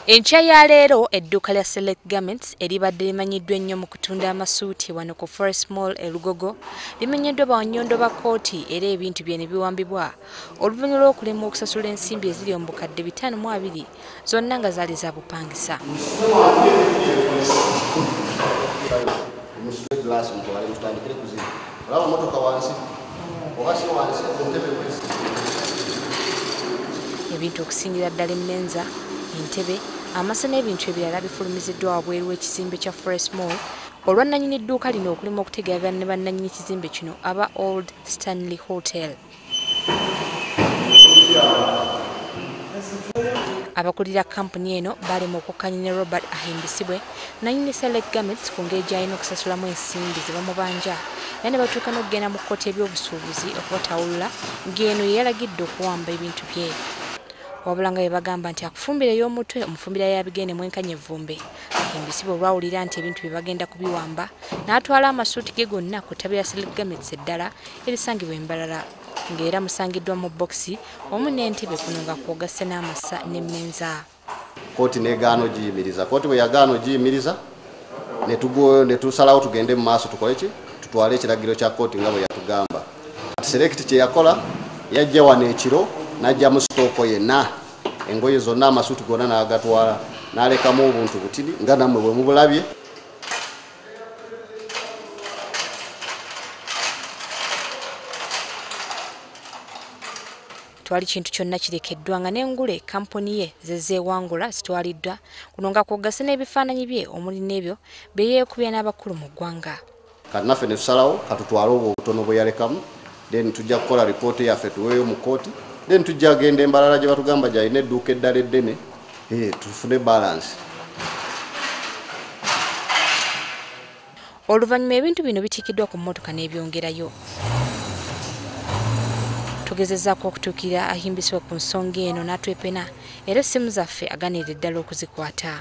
Enkya ya leero edduuka lya Select Garments eribadde limanyiddwa ennyo mu kutunda amasuuti wano ku Forest Mall e Lugogo limenyeddwa bannyondo ba kkooti era ebintu bye ne biwambibwa oluvanyuma lw'okulemwa okusasula ensimbi eziri mu bukadde 520 zonna nga zaali za bupangisa. Ebintu okusingira ddala emmenza, entebe, amasa n'ebintu ebirala bifulumiziddwa wabweru w'ekizimbe kya Forest Mall olwa nnanyini dduuka lino okulema okutegeeragana ne bannanyini kizimbe kino aba Old Stanley Hotel. Abakulira kampuni eno balema okukkanya ne Robert ahimbisibwe nnanyini Select Garments ku ngeri gy'alina okusasulamu ensimbi ze bamubanja era ne batuuka n'okugenda mu kkooti y'ebyobusuubuzi okubatawulula ng'eno ye yalagidde okuwamba ebintu bye. Wabula nga bagamba nti akufumbira ey'omutwe omufumbira yabigende mwenkanya evvumbe. Ahimbisibwe olwawulira nti ebintu bye bagenda kubiwamba n'atwala amasuuti ge gonna ku ttabi lya Select Garments eddala erisangibwa Embalala ng'era musangiddwa mu bokisi omu n'entebe kuno nga kwogase n'amasa n'emmenza. Kkooti n'egaana ogiyimiriza. Kkooti bwe yagaana ogiyimiriza ne tusalawo tugende mu maaso tukole ki? Tutwale ekiragiro kya kkooti nga bwe yatugamba. Select kye yakola yajja wano ekiro n'ajja mu sitooko yenna engoye zonna amasuuti gonna n'agatwala n'alekamu obuntu butini nga nammwe bwe mubulabye. Twali kintu kyonna kirekeddwa nga n'engule kampuni ye zezeewangula zitwaliddwa kuno nga kwogase n'ebifaananyi bye omuli n'ebyo bye yeekubya n'abakulu mu ggwanga. Kati naffe ne tusalawo katutwale obwo obutono bwe yalekamu then tujja kukola ripooti yaffe tuweeyo mu kkooti then tujja agenda Embalala gye batugamba gy'alina edduuka eddala eddene tufune balance. Oluvanyuma ebintu bino bitiikiddwa ku mmotoka n'ebyongerayo. Tugezezzaako okutuukira ahimbisibwa ku nsonga eno n'atwepena era essimu zaffe aganirira ddala okuzikwata.